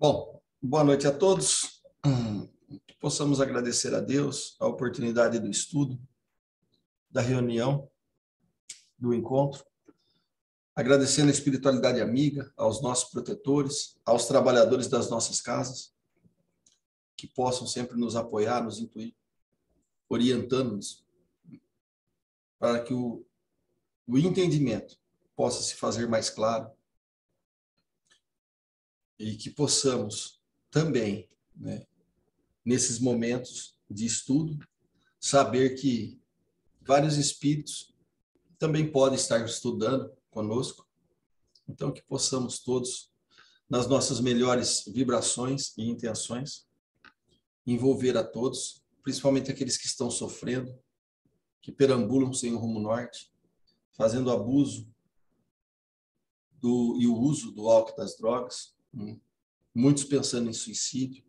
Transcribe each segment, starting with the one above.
Bom, boa noite a todos. Que possamos agradecer a Deus a oportunidade do estudo, da reunião, do encontro, agradecendo a espiritualidade amiga, aos nossos protetores, aos trabalhadores das nossas casas, que possam sempre nos apoiar, nos intuir, orientando-nos, para que o entendimento possa se fazer mais claro e que possamos também, nesses momentos de estudo, saber que vários espíritos também podem estar estudando conosco, então que possamos todos, nas nossas melhores vibrações e intenções, envolver a todos, principalmente aqueles que estão sofrendo, que perambulam sem o rumo norte, fazendo abuso e o uso do álcool e das drogas, muitos pensando em suicídio,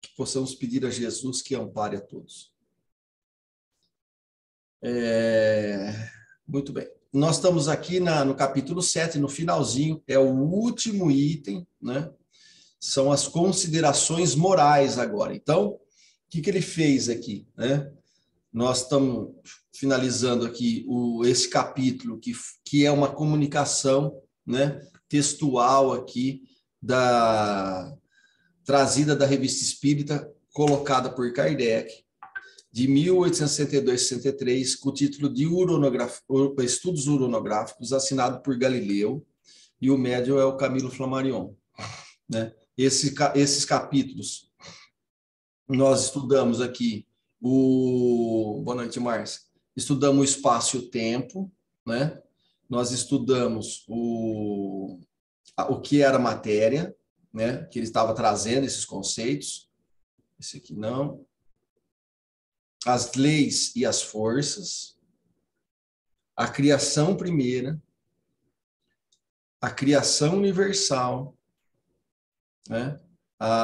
que possamos pedir a Jesus que ampare a todos. Muito bem. Nós estamos aqui no capítulo 7, no finalzinho, é o último item, né? São as considerações morais agora. Então, o que ele fez aqui, né? Nós estamos finalizando aqui esse capítulo, que é uma comunicação, né, textual aqui, trazida da Revista Espírita, colocada por Kardec, de 1862-63, com o título de Estudos Uronográficos, assinado por Galileu, e o médium é o Camilo Flammarion, né? Esses capítulos, nós estudamos aqui boa noite, Márcia. Estudamos o espaço e o tempo, né? Nós estudamos o que era matéria, né? Que ele estava trazendo esses conceitos. Esse aqui não. As leis e as forças, a criação primeira, a criação universal, né?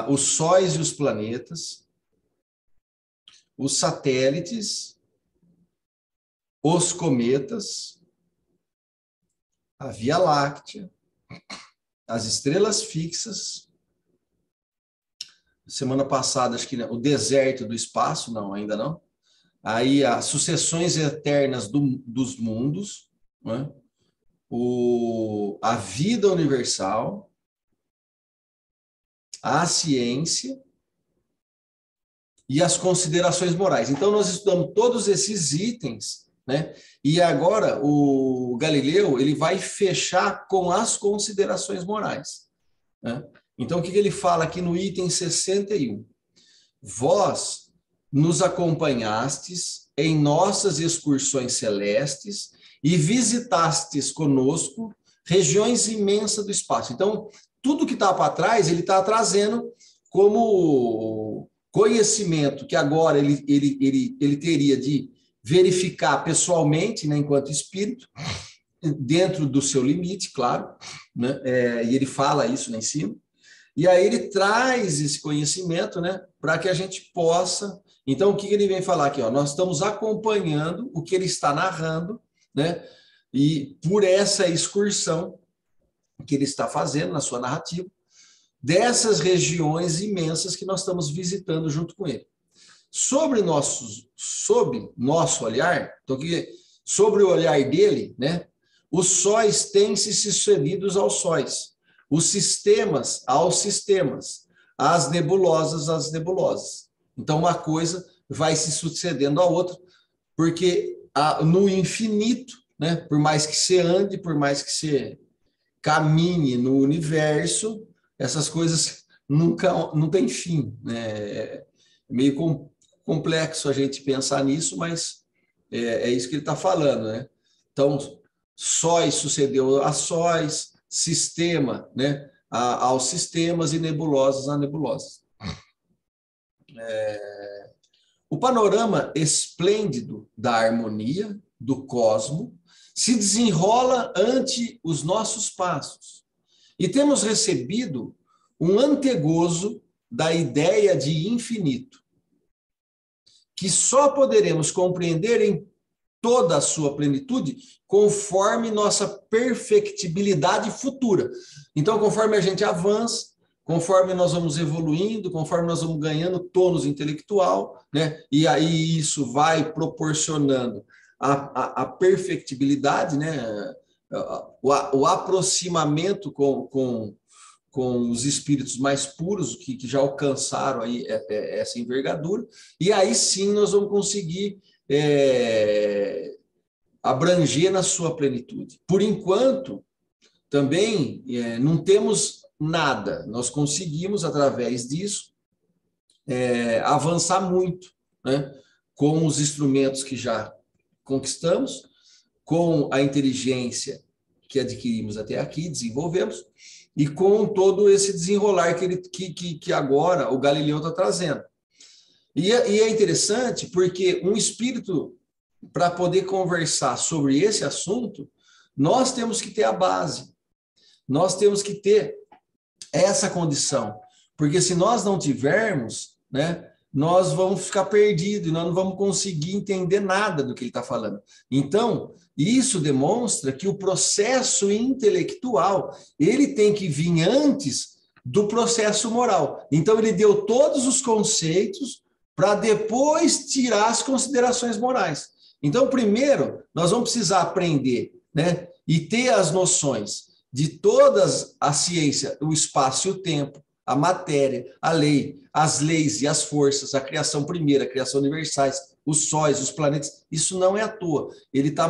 Os sóis e os planetas, os satélites, os cometas, a Via Láctea, as estrelas fixas. Semana passada, acho que o deserto do espaço, não, ainda não. Aí as sucessões eternas dos mundos, né? A vida universal, a ciência e as considerações morais. Então, nós estudamos todos esses itens, né? E agora o Galileu ele vai fechar com as considerações morais, né? Então, o que ele fala aqui no item 61? Vós nos acompanhastes em nossas excursões celestes e visitastes conosco regiões imensas do espaço. Então, tudo que está para trás, ele está trazendo como conhecimento que agora ele teria de verificar pessoalmente, né, enquanto espírito, dentro do seu limite, claro, né? E ele fala isso lá em cima. E aí ele traz esse conhecimento, né, para que a gente possa... Então, o que ele vem falar aqui? Ó, nós estamos acompanhando o que ele está narrando, né, e por essa excursão que ele está fazendo na sua narrativa, dessas regiões imensas que nós estamos visitando junto com ele. Sob nosso olhar, então, sobre o olhar dele, né, os sóis têm se sucedidos aos sóis, os sistemas aos sistemas, as nebulosas às nebulosas. Então, uma coisa vai se sucedendo à outra, porque no infinito, né, por mais que você ande, por mais que você caminhe no universo, essas coisas não têm fim, né? É meio complexo a gente pensar nisso, mas é isso que ele está falando, né? Então, sóis sucedeu a sóis, sistema, né, aos sistemas e nebulosas a nebulosas. O panorama esplêndido da harmonia do cosmo se desenrola ante os nossos passos e temos recebido um antegozo da ideia de infinito, que só poderemos compreender em toda a sua plenitude conforme nossa perfectibilidade futura. Então, conforme a gente avança, conforme nós vamos evoluindo, conforme nós vamos ganhando tônus intelectual, né? E aí isso vai proporcionando a perfectibilidade, né? O aproximamento com os espíritos mais puros, que já alcançaram aí essa envergadura, e aí sim nós vamos conseguir abranger na sua plenitude. Por enquanto, também não temos nada, nós conseguimos, através disso, avançar muito, né? Com os instrumentos que já conquistamos, com a inteligência que adquirimos até aqui, desenvolvemos, e com todo esse desenrolar que agora o Galileu está trazendo. E é interessante porque um espírito, para poder conversar sobre esse assunto, nós temos que ter a base, nós temos que ter essa condição, porque se nós não tivermos, né, nós vamos ficar perdidos, nós não vamos conseguir entender nada do que ele está falando. Então, isso demonstra que o processo intelectual, ele tem que vir antes do processo moral. Então, ele deu todos os conceitos para depois tirar as considerações morais. Então, primeiro, nós vamos precisar aprender, né, e ter as noções de todas a ciência, o espaço e o tempo, a matéria, a lei, as leis e as forças, a criação primeira, a criação universais, os sóis, os planetas. Isso não é à toa. Ele tá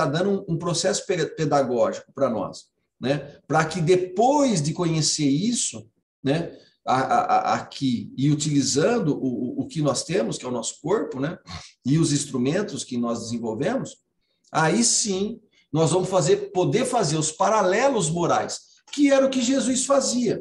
dando um processo pedagógico para nós, né? Para que depois de conhecer isso, né, aqui e utilizando o que nós temos, que é o nosso corpo, né, e os instrumentos que nós desenvolvemos, aí sim nós vamos poder fazer os paralelos morais, que era o que Jesus fazia.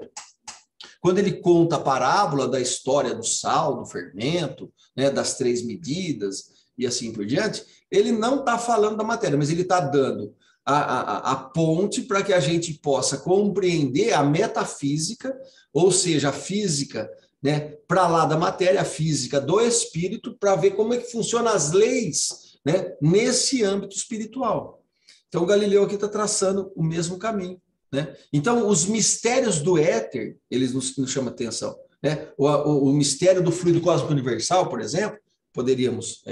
Quando ele conta a parábola da história do sal, do fermento, né, das 3 medidas e assim por diante, ele não está falando da matéria, mas ele está dando a ponte para que a gente possa compreender a metafísica, ou seja, a física, né, para lá da matéria, a física do espírito, para ver como é que funcionam as leis, né, nesse âmbito espiritual. Então, o Galileu aqui está traçando o mesmo caminho, né? Então, os mistérios do éter, eles nos chamam atenção, né? O mistério do fluido cósmico universal, por exemplo, poderíamos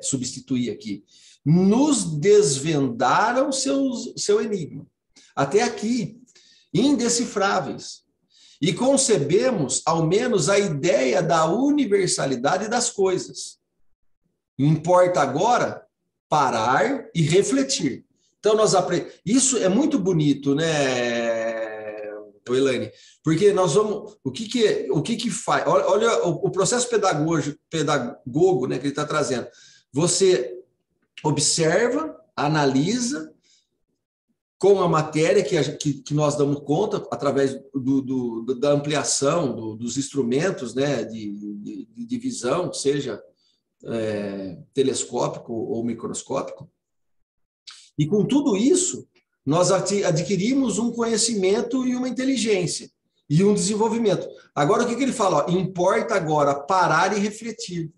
substituir aqui, nos desvendaram seu enigma. Até aqui, indecifráveis. E concebemos, ao menos, a ideia da universalidade das coisas. Importa agora parar e refletir. Então, isso é muito bonito, né, Elaine? Porque nós vamos... O que faz? Olha o processo pedagogo, né, que ele está trazendo. Você observa, analisa com a matéria que nós damos conta através da ampliação dos instrumentos, né, de visão, seja telescópico ou microscópico. E com tudo isso, nós adquirimos um conhecimento e uma inteligência e um desenvolvimento. Agora, o que ele fala? Ó, importa agora parar e refletir.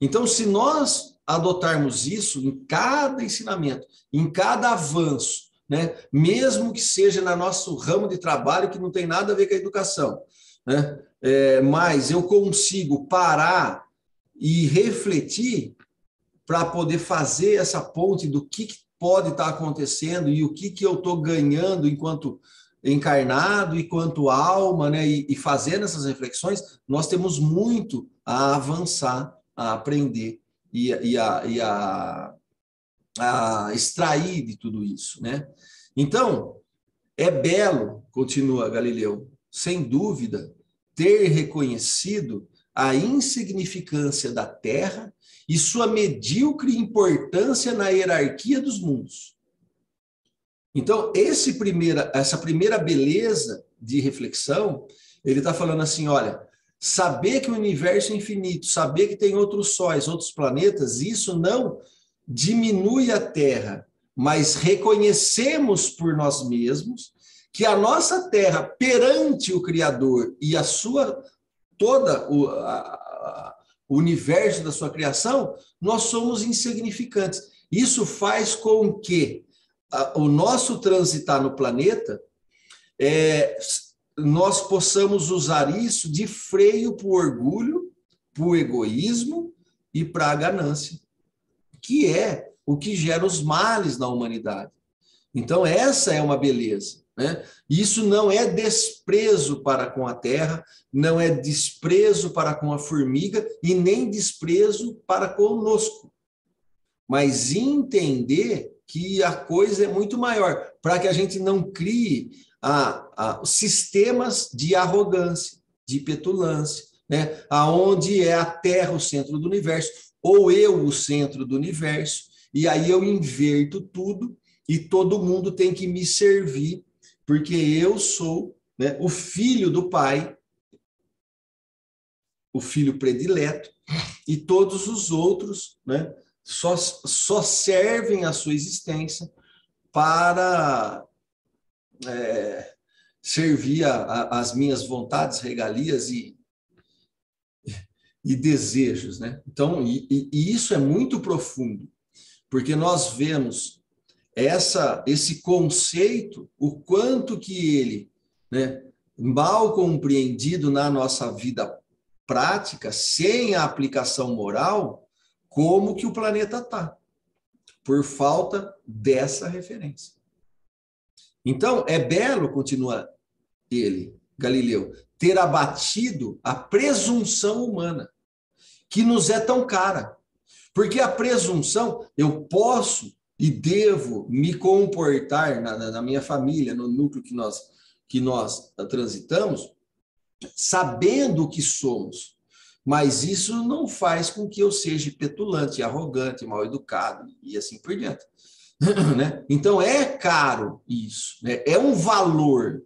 Então, se nós adotarmos isso em cada ensinamento, em cada avanço, né, mesmo que seja no nosso ramo de trabalho que não tem nada a ver com a educação, né, mas eu consigo parar e refletir para poder fazer essa ponte do que pode estar acontecendo e o que eu estou ganhando enquanto encarnado, enquanto alma, né, e fazendo essas reflexões, nós temos muito a avançar, a aprender e a extrair de tudo isso, né? Então, é belo, continua Galileu, sem dúvida, ter reconhecido a insignificância da Terra e sua medíocre importância na hierarquia dos mundos. Então, essa primeira beleza de reflexão, ele está falando assim, olha, saber que o universo é infinito, saber que tem outros sóis, outros planetas, isso não diminui a Terra, mas reconhecemos por nós mesmos que a nossa Terra perante o Criador e a sua toda o universo da sua criação, nós somos insignificantes. Isso faz com que o nosso transitar no planeta, nós possamos usar isso de freio para o orgulho, para o egoísmo e para a ganância, que é o que gera os males na humanidade. Então, essa é uma beleza, né? Isso não é desprezo para com a terra, não é desprezo para com a formiga e nem desprezo para conosco, mas entender que a coisa é muito maior, para que a gente não crie sistemas de arrogância, de petulância, né? Aonde é a Terra o centro do universo, ou eu o centro do universo, e aí eu inverto tudo e todo mundo tem que me servir, porque eu sou, né, o filho do Pai, o filho predileto, e todos os outros, né, só servem a sua existência para servir as minhas vontades, regalias e desejos, né? Então, e isso é muito profundo, porque nós vemos esse conceito, o quanto que ele, né, mal compreendido na nossa vida prática, sem a aplicação moral, como que o planeta está, por falta dessa referência. Então, é belo, continua ele, Galileu, ter abatido a presunção humana, que nos é tão cara. Porque a presunção, eu posso e devo me comportar na minha família, no núcleo que nós transitamos, sabendo o que somos. Mas isso não faz com que eu seja petulante, arrogante, mal educado e assim por diante. Né? Então, é caro isso, né? É um valor.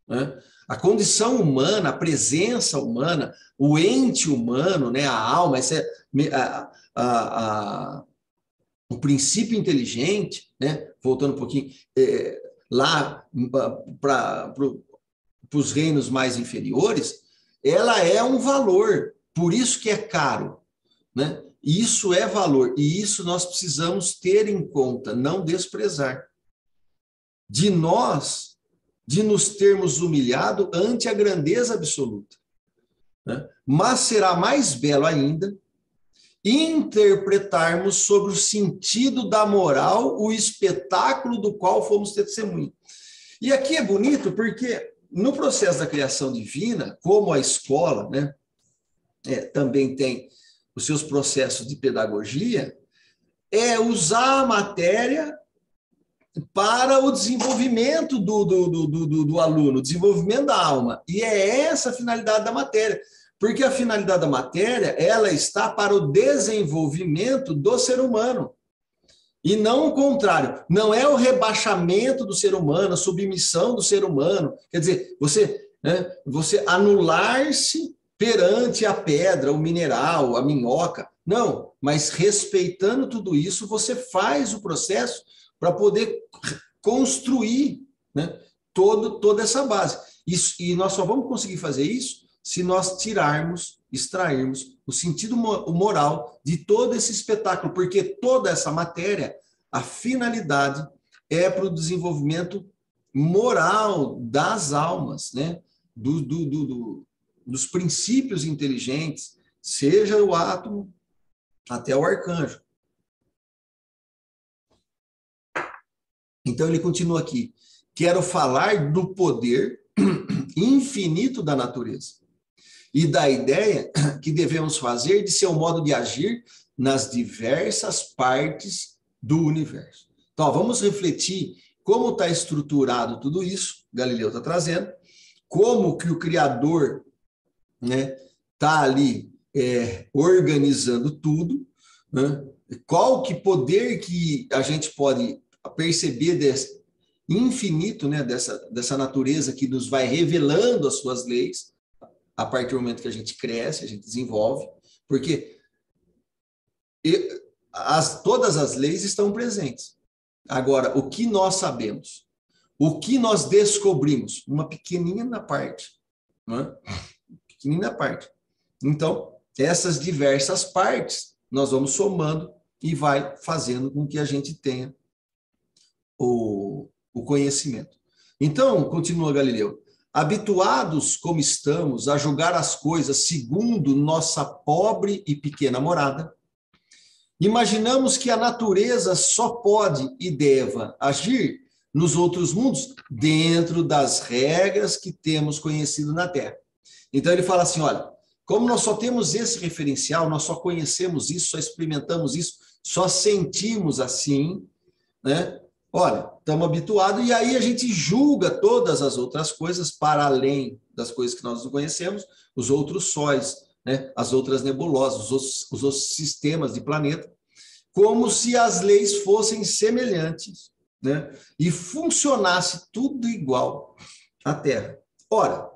Né? A condição humana, a presença humana, o ente humano, né? A alma, o princípio inteligente, né? Voltando um pouquinho lá para os reinos mais inferiores, ela é um valor, por isso que é caro, né? Isso é valor, e isso nós precisamos ter em conta, não desprezar. De nos termos humilhado ante a grandeza absoluta. Né? Mas será mais belo ainda interpretarmos sobre o sentido da moral, o espetáculo do qual fomos testemunha. E aqui é bonito porque no processo da criação divina, como a escola, né, também tem os seus processos de pedagogia, é usar a matéria para o desenvolvimento do aluno, o desenvolvimento da alma. E é essa a finalidade da matéria. Porque a finalidade da matéria, ela está para o desenvolvimento do ser humano. E não o contrário. Não é o rebaixamento do ser humano, a submissão do ser humano. Quer dizer, você anular-se perante a pedra, o mineral, a minhoca. Não, mas respeitando tudo isso, você faz o processo para poder construir, né, toda essa base. E nós só vamos conseguir fazer isso se nós extrairmos o sentido moral de todo esse espetáculo, porque toda essa matéria, a finalidade é para o desenvolvimento moral das almas, né? Dos princípios inteligentes, seja o átomo até o arcanjo. Então ele continua aqui. Quero falar do poder infinito da natureza e da ideia que devemos fazer de seu modo de agir nas diversas partes do universo. Então, vamos refletir como está estruturado tudo isso, Galileu está trazendo, como que o Criador, né, está ali organizando tudo, né? Qual que poder que a gente pode perceber desse infinito, né, dessa natureza que nos vai revelando as suas leis, a partir do momento que a gente cresce, a gente desenvolve, porque todas as leis estão presentes. Agora, o que nós sabemos? O que nós descobrimos? Uma pequenina parte. Não é? Pequenina parte. Então, essas diversas partes, nós vamos somando e vai fazendo com que a gente tenha o conhecimento. Então, continua Galileu, habituados como estamos a julgar as coisas segundo nossa pobre e pequena morada, imaginamos que a natureza só pode e deva agir nos outros mundos dentro das regras que temos conhecido na Terra. Então ele fala assim, olha, como nós só temos esse referencial, nós só conhecemos isso, só experimentamos isso, só sentimos assim, né? Olha, estamos habituados, e aí a gente julga todas as outras coisas para além das coisas que nós não conhecemos, os outros sóis, né? As outras nebulosas, os outros sistemas de planeta, como se as leis fossem semelhantes, né? E funcionasse tudo igual à Terra. Ora,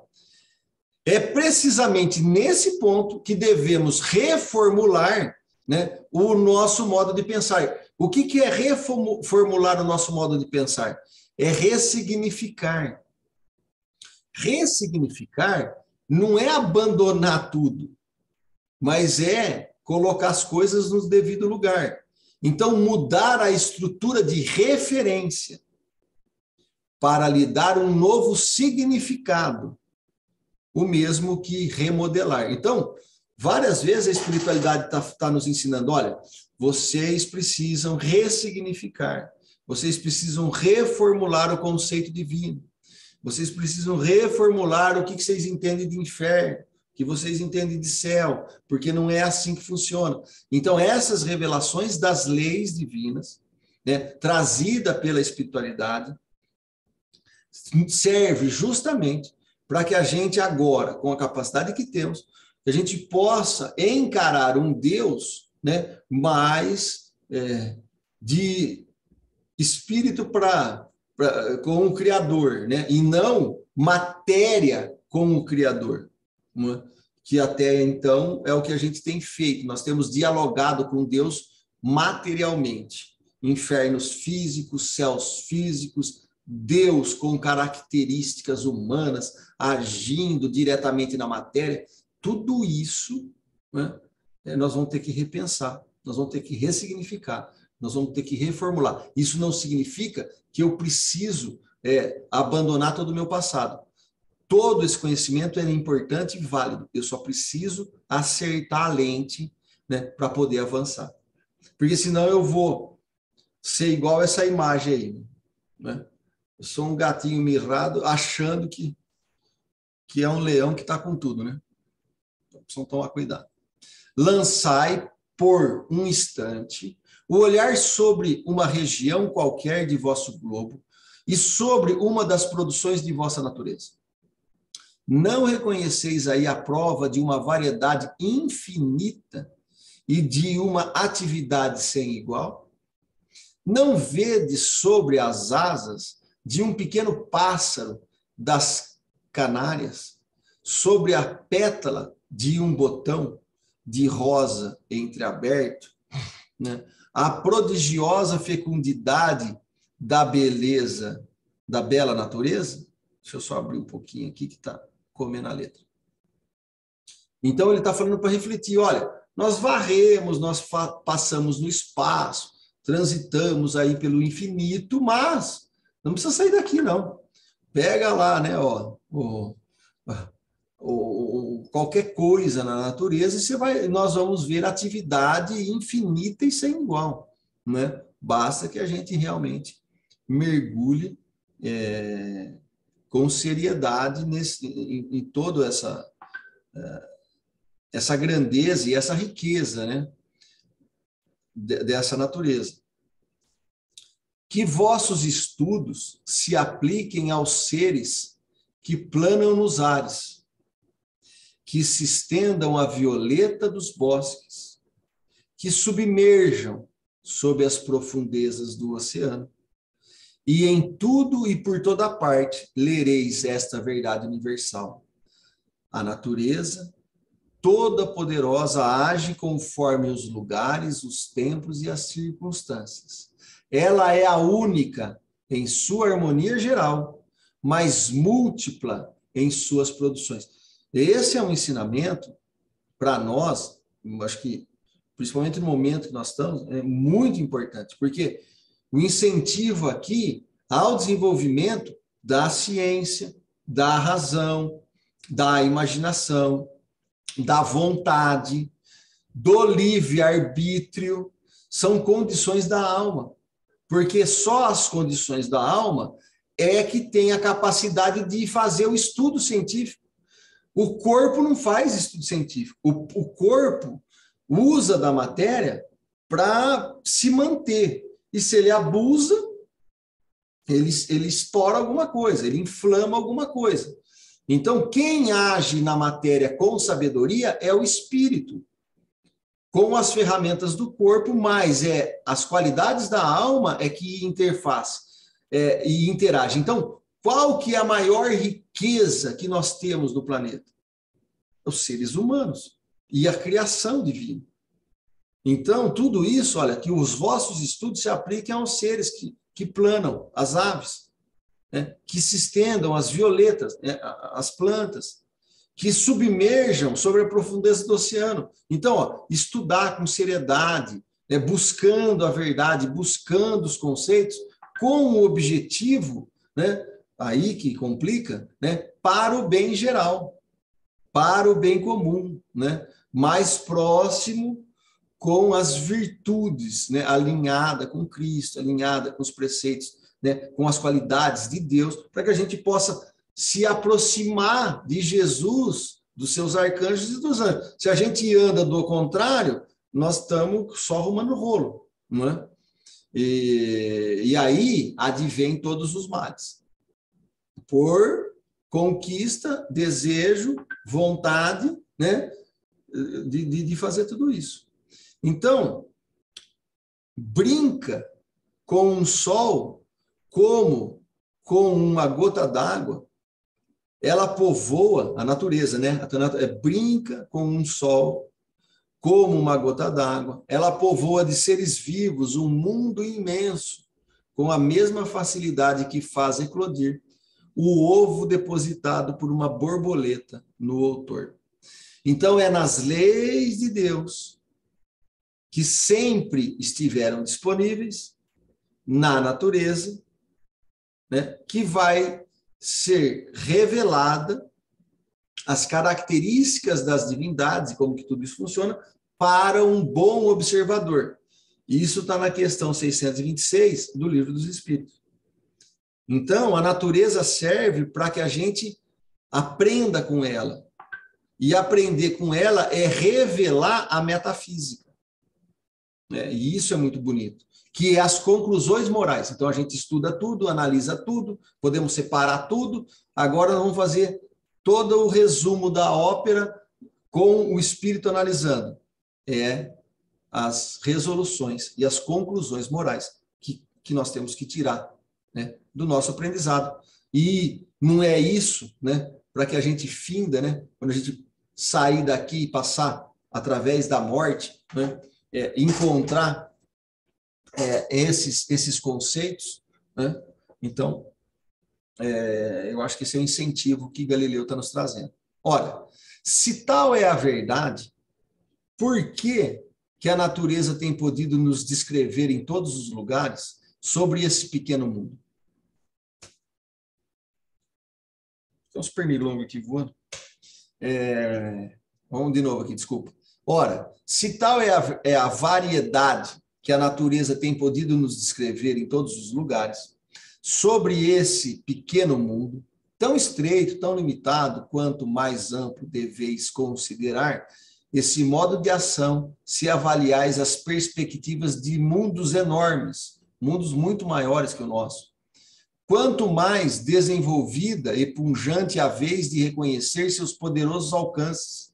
é precisamente nesse ponto que devemos reformular, né, o nosso modo de pensar. O que é reformular o nosso modo de pensar? É ressignificar. Ressignificar não é abandonar tudo, mas é colocar as coisas no devido lugar. Então, mudar a estrutura de referência para lhe dar um novo significado, o mesmo que remodelar. Então, várias vezes a espiritualidade está nos ensinando, olha, vocês precisam ressignificar, vocês precisam reformular o conceito divino, vocês precisam reformular o que vocês entendem de inferno, o que vocês entendem de céu, porque não é assim que funciona. Então, essas revelações das leis divinas, né, trazida pela espiritualidade, serve justamente para que a gente agora, com a capacidade que temos, que a gente possa encarar um Deus, né, mais de espírito com o Criador, né, e não matéria com o Criador, né, que até então é o que a gente tem feito. Nós temos dialogado com Deus materialmente, infernos físicos, céus físicos, Deus com características humanas, agindo diretamente na matéria, tudo isso, né, nós vamos ter que repensar, nós vamos ter que ressignificar, nós vamos ter que reformular. Isso não significa que eu preciso abandonar todo o meu passado. Todo esse conhecimento é importante e válido, eu só preciso acertar a lente, né, para poder avançar. Porque senão eu vou ser igual essa imagem aí, né? Eu sou um gatinho mirrado, achando que é um leão que está com tudo, né? Então, precisam tomar cuidado. Lançai, por um instante, o olhar sobre uma região qualquer de vosso globo e sobre uma das produções de vossa natureza. Não reconheceis aí a prova de uma variedade infinita e de uma atividade sem igual? Não vedes sobre as asas de um pequeno pássaro das Canárias, sobre a pétala de um botão de rosa entreaberto, né, a prodigiosa fecundidade da beleza, da bela natureza? Deixa eu só abrir um pouquinho aqui que está comendo a letra. Então ele está falando para refletir, olha, nós varremos, nós passamos no espaço, transitamos aí pelo infinito, mas não precisa sair daqui, não. Pega lá, né, qualquer coisa na natureza e nós vamos ver atividade infinita e sem igual, né? Basta que a gente realmente mergulhe com seriedade em toda essa grandeza e essa riqueza, né, dessa natureza. Que vossos estudos se apliquem aos seres que planam nos ares, que se estendam à violeta dos bosques, que submerjam sob as profundezas do oceano. E em tudo e por toda parte lereis esta verdade universal. A natureza, toda poderosa, age conforme os lugares, os tempos e as circunstâncias. Ela é a única em sua harmonia geral, mas múltipla em suas produções. Esse é um ensinamento para nós, eu acho que, principalmente no momento que nós estamos, é muito importante, porque o incentivo aqui ao desenvolvimento da ciência, da razão, da imaginação, da vontade, do livre-arbítrio, são condições da alma, porque só as condições da alma é que tem a capacidade de fazer o estudo científico. O corpo não faz estudo científico. O corpo usa da matéria para se manter. E se ele abusa, ele estoura alguma coisa, ele inflama alguma coisa. Então, quem age na matéria com sabedoria é o espírito, com as ferramentas do corpo, mas as qualidades da alma é que interfaz e interage. Então, qual que é a maior riqueza que nós temos no planeta? Os seres humanos e a criação divina. Então, tudo isso, olha, que os vossos estudos se apliquem aos seres que planam, as aves, né? Que se estendam, as violetas, né? As plantas, que submerjam sobre a profundeza do oceano. Então, ó, estudar com seriedade, né? Buscando a verdade, buscando os conceitos, com o objetivo, né? Aí que complica, né? Para o bem geral, para o bem comum, né? Mais próximo com as virtudes, né? Alinhada com Cristo, alinhada com os preceitos, né? Com as qualidades de Deus, para que a gente possa se aproximar de Jesus, dos seus arcanjos e dos anjos. Se a gente anda do contrário, nós estamos só arrumando rolo, não é? E aí advém todos os males. Por conquista, desejo, vontade, né? De fazer tudo isso. Então, brinca com um sol como com uma gota d'água. Ela povoa a natureza, né? Brinca com um sol como uma gota d'água. Ela povoa de seres vivos um mundo imenso, com a mesma facilidade que faz eclodir o ovo depositado por uma borboleta no outono. Então, é nas leis de Deus, que sempre estiveram disponíveis na natureza, né, que vai ser revelada as características das divindades e como que tudo isso funciona para um bom observador. Isso está na questão 626 do Livro dos Espíritos. Então, a natureza serve para que a gente aprenda com ela. E aprender com ela é revelar a metafísica. E isso é muito bonito. Que é as conclusões morais. Então, a gente estuda tudo, analisa tudo, podemos separar tudo. Agora, nós vamos fazer todo o resumo da ópera com o espírito analisando. As resoluções e as conclusões morais que nós temos que tirar, né, do nosso aprendizado. E não é isso, né, para que a gente finda, né, quando a gente sair daqui e passar através da morte, né, encontrar esses conceitos, né? Então, eu acho que esse é o incentivo que Galileu está nos trazendo. Ora, se tal é a verdade, por que a natureza tem podido nos descrever em todos os lugares sobre esse pequeno mundo? Tem uns pernilongos aqui voando. Vamos de novo aqui, desculpa. Ora, se tal é a variedade que a natureza tem podido nos descrever em todos os lugares, sobre esse pequeno mundo, tão estreito, tão limitado, quanto mais amplo deveis considerar esse modo de ação, se avaliais as perspectivas de mundos enormes, mundos muito maiores que o nosso. Quanto mais desenvolvida e punjante a vez de reconhecer seus poderosos alcances,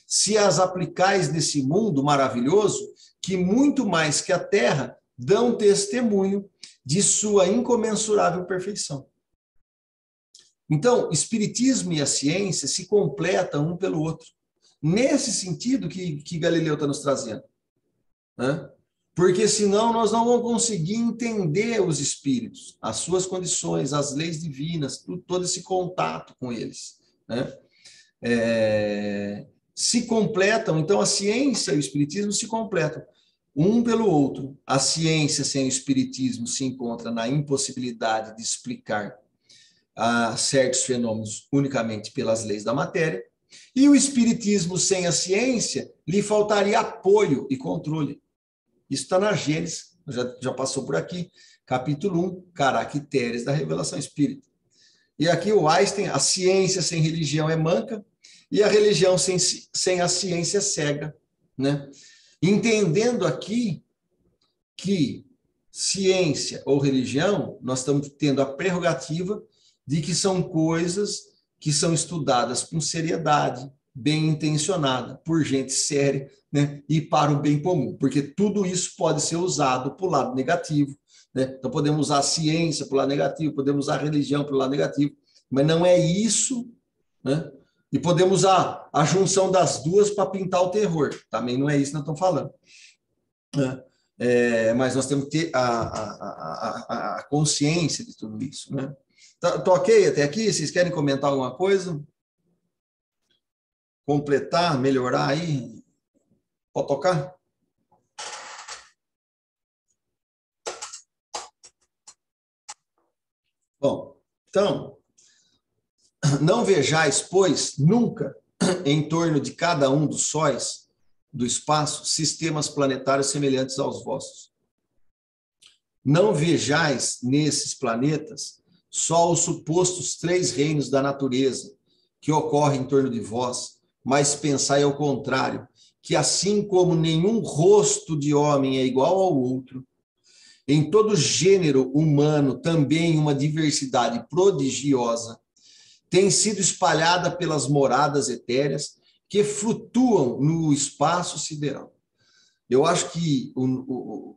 se as aplicais nesse mundo maravilhoso, que muito mais que a Terra dão testemunho de sua incomensurável perfeição. Então, espiritismo e a ciência se completam um pelo outro. Nesse sentido que Galileu está nos trazendo, né? Porque senão nós não vamos conseguir entender os espíritos, as suas condições, as leis divinas, todo esse contato com eles, né? se completam, então a ciência e o espiritismo se completam um pelo outro. A ciência sem o espiritismo se encontra na impossibilidade de explicar certos fenômenos unicamente pelas leis da matéria, e o espiritismo sem a ciência lhe faltaria apoio e controle. Isso está na Gênesis, já passou por aqui, capítulo 1, caracteres da revelação espírita. E aqui o Einstein, a ciência sem religião é manca, e a religião sem a ciência é cega, né? Entendendo aqui que ciência ou religião, nós estamos tendo a prerrogativa de que são coisas que são estudadas com seriedade, bem intencionada, por gente séria, né? E para o bem comum, porque tudo isso pode ser usado para o lado negativo, né? Então podemos usar a ciência para o lado negativo, podemos usar a religião para o lado negativo, mas não é isso, né? E podemos usar a junção das duas para pintar o terror, também não é isso que nós estamos falando, né? Mas nós temos que ter a consciência de tudo isso, né? Tá ok até aqui? Vocês querem comentar alguma coisa? Completar, melhorar aí? Pode tocar? Bom, então, não vejais, pois, nunca em torno de cada um dos sóis do espaço sistemas planetários semelhantes aos vossos. Não vejais nesses planetas só os supostos 3 reinos da natureza que ocorrem em torno de vós, mas pensai ao contrário, que assim como nenhum rosto de homem é igual ao outro, em todo gênero humano também uma diversidade prodigiosa tem sido espalhada pelas moradas etéreas que flutuam no espaço sideral. Eu acho que o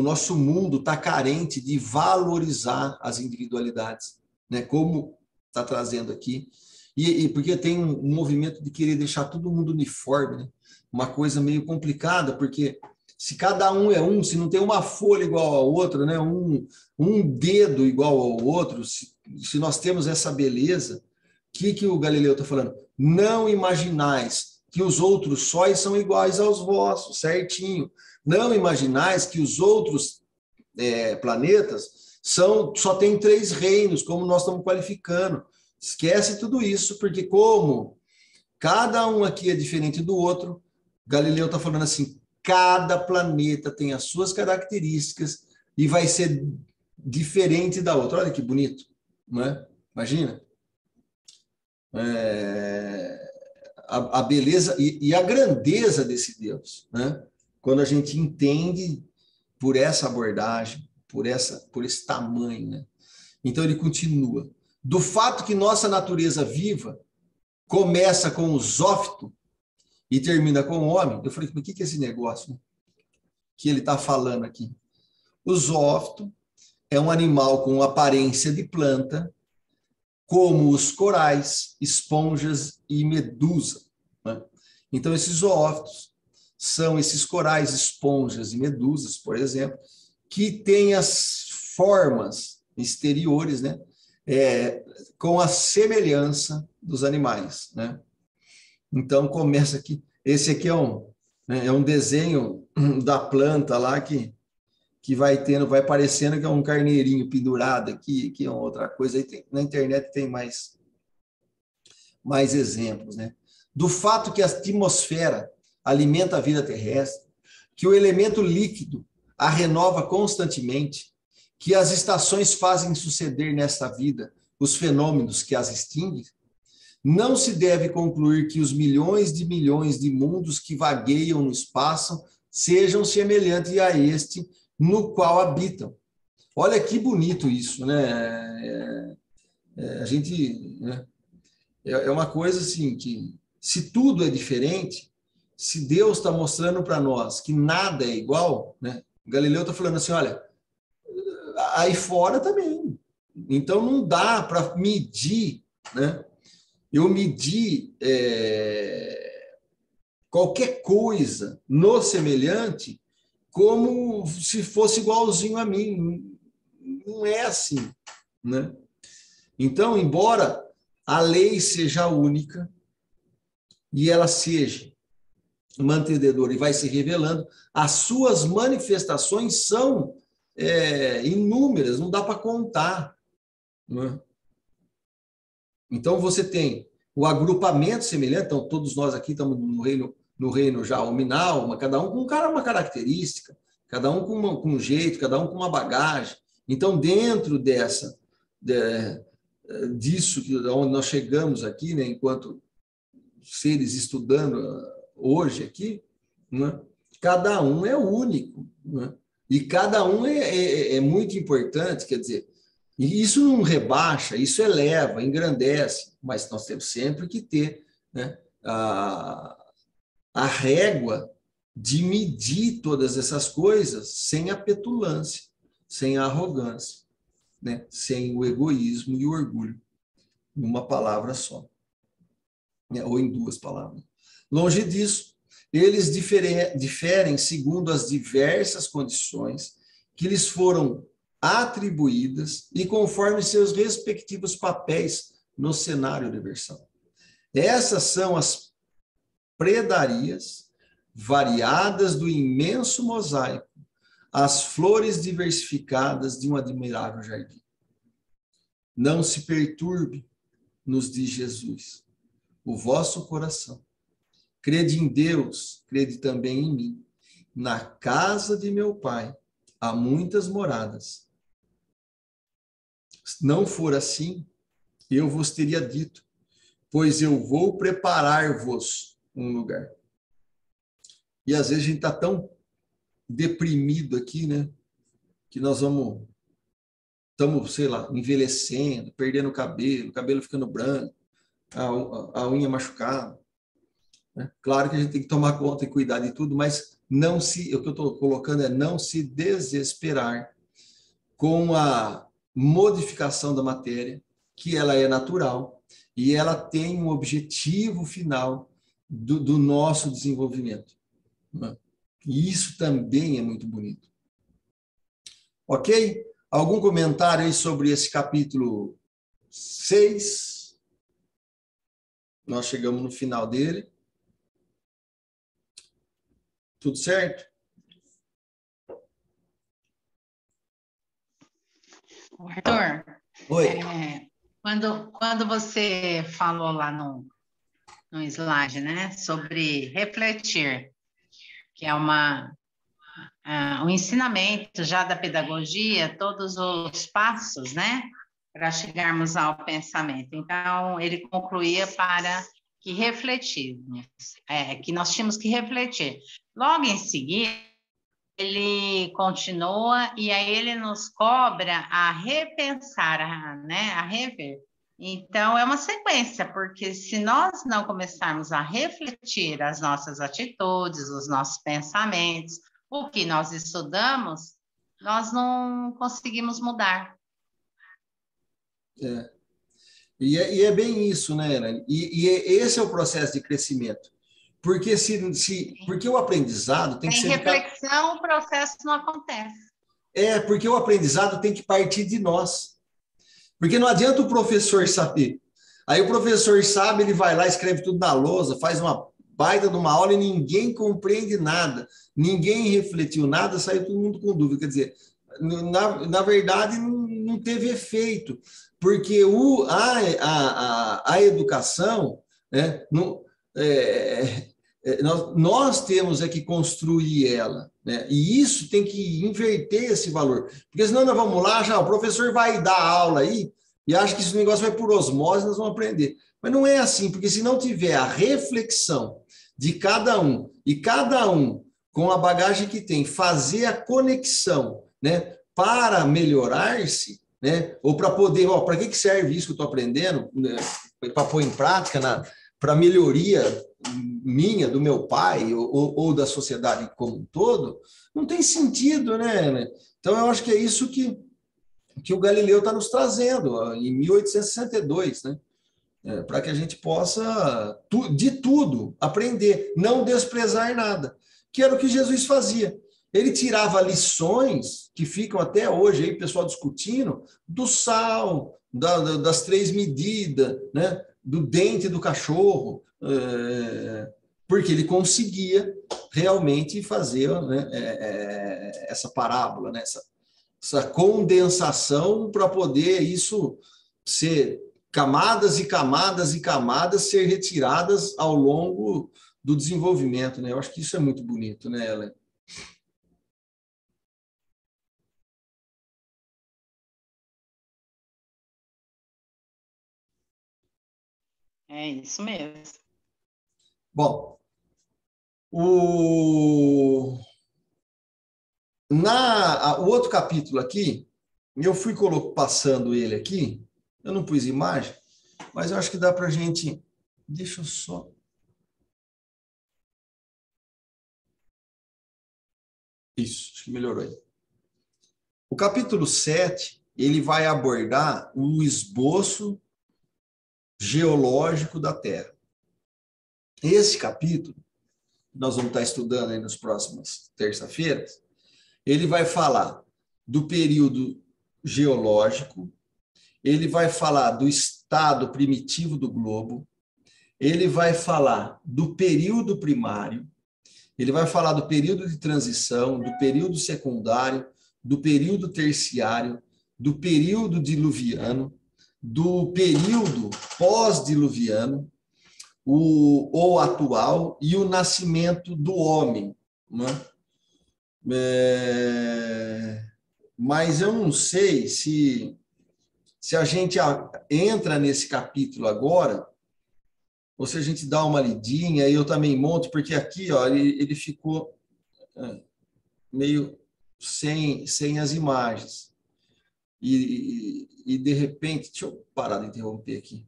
nosso mundo está carente de valorizar as individualidades, né? Como está trazendo aqui. E porque tem um movimento de querer deixar todo mundo uniforme, né? Uma coisa meio complicada, porque se cada um é um, se não tem uma folha igual ao outro, né? um dedo igual ao outro, se nós temos essa beleza, o que o Galileu está falando? Não imaginais que os outros sóis são iguais aos vossos, certinho. Não imaginais que os outros planetas só tem 3 reinos, como nós estamos qualificando. Esquece tudo isso, porque como cada um aqui é diferente do outro, Galileu está falando assim, cada planeta tem as suas características e vai ser diferente da outra. Olha que bonito, não é? Imagina. A beleza e a grandeza desse Deus, né? Quando a gente entende por essa abordagem, por esse tamanho, né? Então ele continua. Do fato que nossa natureza viva começa com o zófito e termina com o homem, eu falei, mas o que é esse negócio, né? Que ele está falando aqui? O zófito é um animal com aparência de planta, como os corais, esponjas e medusa, né? Então, esses zoófitos são esses corais, esponjas e medusas, por exemplo, que têm as formas exteriores, né? Com a semelhança dos animais, né? Então, começa aqui. Esse aqui é um desenho da planta lá que vai parecendo que é um carneirinho pendurado aqui, que é outra coisa. Aí na internet tem mais exemplos, né? Do fato que a atmosfera alimenta a vida terrestre, que o elemento líquido a renova constantemente, que as estações fazem suceder nesta vida os fenômenos que as extinguem, não se deve concluir que os milhões de mundos que vagueiam no espaço sejam semelhantes a este no qual habitam. Olha que bonito isso, né? A gente, né? É uma coisa assim que, se tudo é diferente, se Deus está mostrando para nós que nada é igual, né? Galileu está falando assim, olha, aí fora também. Então não dá para medir, né? Eu medir qualquer coisa no semelhante como se fosse igualzinho a mim. Não é assim, né? Então, embora a lei seja única, e ela seja mantenedora e vai se revelando, as suas manifestações são inúmeras, não dá para contar. Né? Então, você tem o agrupamento semelhante, então todos nós aqui estamos no reino já hominal, cada um com uma característica, cada um com um jeito, cada um com uma bagagem. Então, dentro disso onde nós chegamos aqui, né, enquanto seres estudando hoje aqui, né, cada um é único, né, e cada um é muito importante, quer dizer, e isso não rebaixa, isso eleva, engrandece, mas nós temos sempre que ter, né, a régua de medir todas essas coisas sem a petulância, sem a arrogância, né, sem o egoísmo e o orgulho, numa palavra só, né, ou em duas palavras. Longe disso, eles diferem segundo as diversas condições que lhes foram atribuídas e conforme seus respectivos papéis no cenário universal. Essas são as predarias variadas do imenso mosaico, as flores diversificadas de um admirável jardim. Não se perturbe, nos diz Jesus, o vosso coração. Crede em Deus, crede também em mim. Na casa de meu Pai há muitas moradas. Se não for assim, eu vos teria dito, pois eu vou preparar-vos um lugar. E às vezes a gente está tão deprimido aqui, né? Que nós estamos, sei lá, envelhecendo, perdendo o cabelo ficando branco, a unha machucada. Né? Claro que a gente tem que tomar conta e cuidar de tudo, mas o que eu estou colocando é não se desesperar com a modificação da matéria, que ela é natural e ela tem um objetivo final do nosso desenvolvimento. Né? E isso também é muito bonito. Ok? Algum comentário aí sobre esse capítulo 6? Nós chegamos no final dele. Tudo certo? Arthur, Oi. Quando você falou lá no slide, né, sobre refletir, que é um ensinamento já da pedagogia, todos os passos, né, para chegarmos ao pensamento. Então, ele concluía para que refletirmos, que nós tínhamos que refletir. Logo em seguida, ele continua e aí ele nos cobra a repensar, né, a rever. Então, é uma sequência, porque se nós não começarmos a refletir as nossas atitudes, os nossos pensamentos, o que nós estudamos, nós não conseguimos mudar. E é bem isso, né, Elaine? E esse é o processo de crescimento. Porque, porque o aprendizado tem que ser... Sem reflexão, o processo não acontece. Porque o aprendizado tem que partir de nós. Porque não adianta o professor saber. Aí o professor sabe, ele vai lá, escreve tudo na lousa, faz uma baita de uma aula e ninguém compreende nada. Ninguém refletiu nada, saiu todo mundo com dúvida. Quer dizer, na verdade, não teve efeito. Porque a educação, né, nós temos que construir ela, né? E isso tem que inverter esse valor, porque senão nós vamos lá, já o professor vai dar aula aí e acha que esse negócio vai por osmose, nós vamos aprender. Mas não é assim, porque se não tiver a reflexão de cada um, e cada um com a bagagem que tem, fazer a conexão, né, para melhorar-se, né, ou para poder, para que serve isso que eu estou aprendendo, né, para pôr em prática para melhoria minha, do meu pai, ou da sociedade como um todo, não tem sentido, né? Então, eu acho que é isso que o Galileu está nos trazendo, em 1862, né? Para que a gente possa, de tudo, aprender, não desprezar nada, que era o que Jesus fazia. Ele tirava lições, que ficam até hoje aí, o pessoal discutindo, do sal, das 3 medidas, né? do dente do cachorro, porque ele conseguia realmente fazer, né, essa parábola, né, essa condensação para poder isso ser camadas e camadas e camadas ser retiradas ao longo do desenvolvimento, né? Eu acho que isso é muito bonito, né, Ellen? É isso mesmo. Bom, o outro capítulo aqui, eu fui passando ele aqui, eu não pus imagem, mas eu acho que dá para a gente... Deixa eu só... Isso, acho que melhorou aí. O capítulo 7, ele vai abordar o esboço geológico da Terra. Esse capítulo, nós vamos estar estudando aí nas próximas terça-feiras, ele vai falar do período geológico, ele vai falar do estado primitivo do globo, ele vai falar do período primário, ele vai falar do período de transição, do período secundário, do período terciário, do período diluviano, do período pós-diluviano, o atual e o nascimento do homem, né? Mas eu não sei se a gente entra nesse capítulo agora, ou se a gente dá uma lidinha, e eu também monto, porque aqui ó, ele ficou meio sem as imagens. E de repente, deixa eu parar de interromper aqui.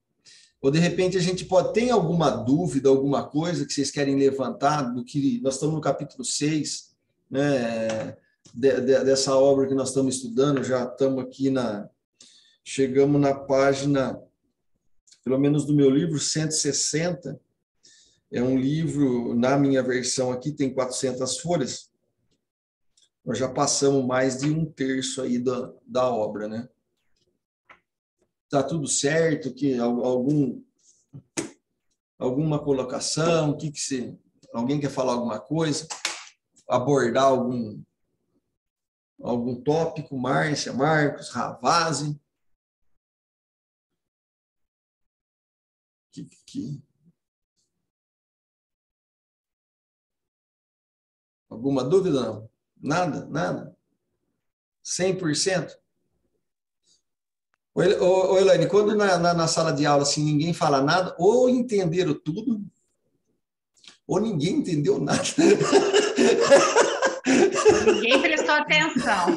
Ou de repente a gente tem alguma dúvida, alguma coisa que vocês querem levantar do que nós estamos no capítulo 6, né, dessa obra que nós estamos estudando, já estamos aqui chegamos na página, pelo menos do meu livro, 160. É um livro, na minha versão aqui, tem 400 folhas. Nós já passamos mais de um terço aí da obra, né? Tá tudo certo? Alguma colocação? Alguém quer falar alguma coisa? Abordar algum tópico? Márcia, Marcos, Ravazzi? Alguma dúvida? Não? Nada? Nada? 100%? Ô, Elaine, quando na sala de aula assim, ninguém fala nada, ou entenderam tudo, ou ninguém entendeu nada. Ninguém prestou atenção.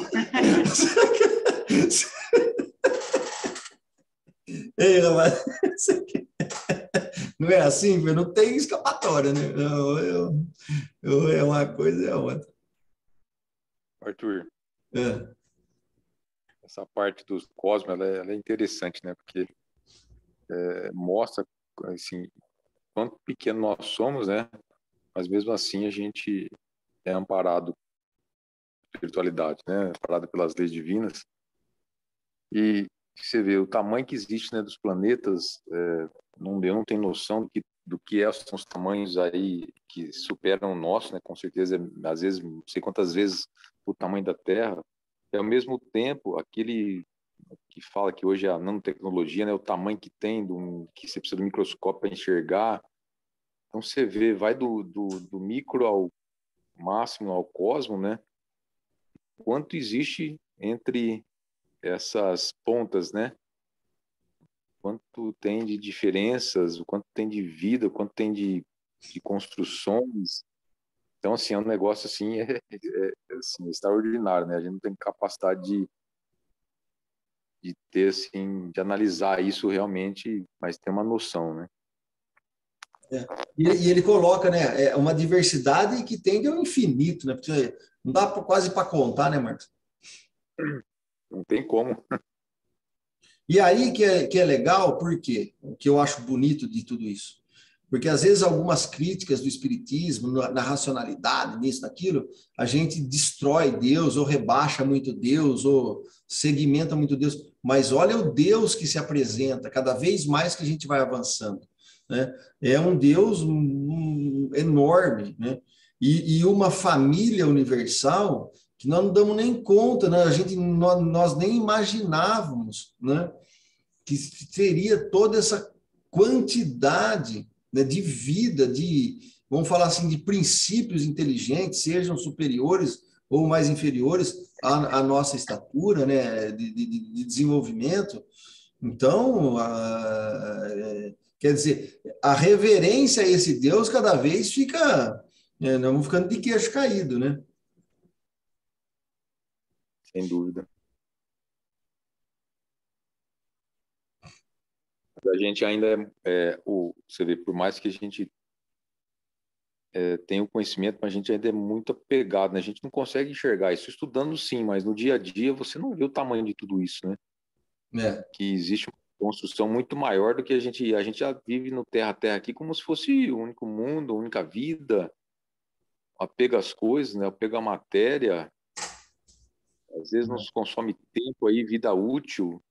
Ei, rapaz, não é assim, não tem escapatória, né? Não, é uma coisa, é outra. Arthur, É. essa parte dos cosmos, ela é interessante, né? Porque mostra, assim, quanto pequeno nós somos, né? Mas mesmo assim a gente é amparado pela espiritualidade, né? Amparado pelas leis divinas. E você vê o tamanho que existe, né, dos planetas, eu não tenho noção do que são os tamanhos aí que superam o nosso, né? Com certeza, às vezes, não sei quantas vezes o tamanho da Terra. E ao mesmo tempo, aquele que fala que hoje é a nanotecnologia, né, o tamanho que tem, que você precisa do microscópio para enxergar. Então você vê, vai do micro ao máximo, ao cosmo, né? Quanto existe entre essas pontas, né? Quanto tem de diferenças, o quanto tem de vida, o quanto tem de construções. Então, assim, é um negócio assim, assim, extraordinário, né? A gente não tem capacidade de ter, assim, de analisar isso realmente, mas ter uma noção, né? E ele coloca, né, uma diversidade que tende ao infinito, né? Porque não dá quase para contar, né, Marcos? Não tem como. E aí que é legal, porque o que eu acho bonito de tudo isso. Porque às vezes algumas críticas do espiritismo, na racionalidade, nisso, naquilo, a gente destrói Deus, ou rebaixa muito Deus, ou segmenta muito Deus. Mas olha o Deus que se apresenta, cada vez mais que a gente vai avançando, né? É um Deus enorme, né? E uma família universal que nós não damos nem conta, né? Nós nem imaginávamos, né? Que teria toda essa quantidade, né, de vida, vamos falar assim, de princípios inteligentes, sejam superiores ou mais inferiores à nossa estatura, né, de desenvolvimento. Então, quer dizer, a reverência a esse Deus cada vez fica, nós vamos ficando de queixo caído, né? Sem dúvida. A gente ainda você vê, por mais que a gente tenha o conhecimento, mas a gente ainda é muito apegado, né? A gente não consegue enxergar isso estudando, sim, mas no dia a dia você não vê o tamanho de tudo isso, né? Que existe uma construção muito maior do que a gente já vive no terra a terra aqui como se fosse o único mundo, a única vida, apego às coisas, né? Apego à matéria, às vezes nos consome tempo aí, vida útil,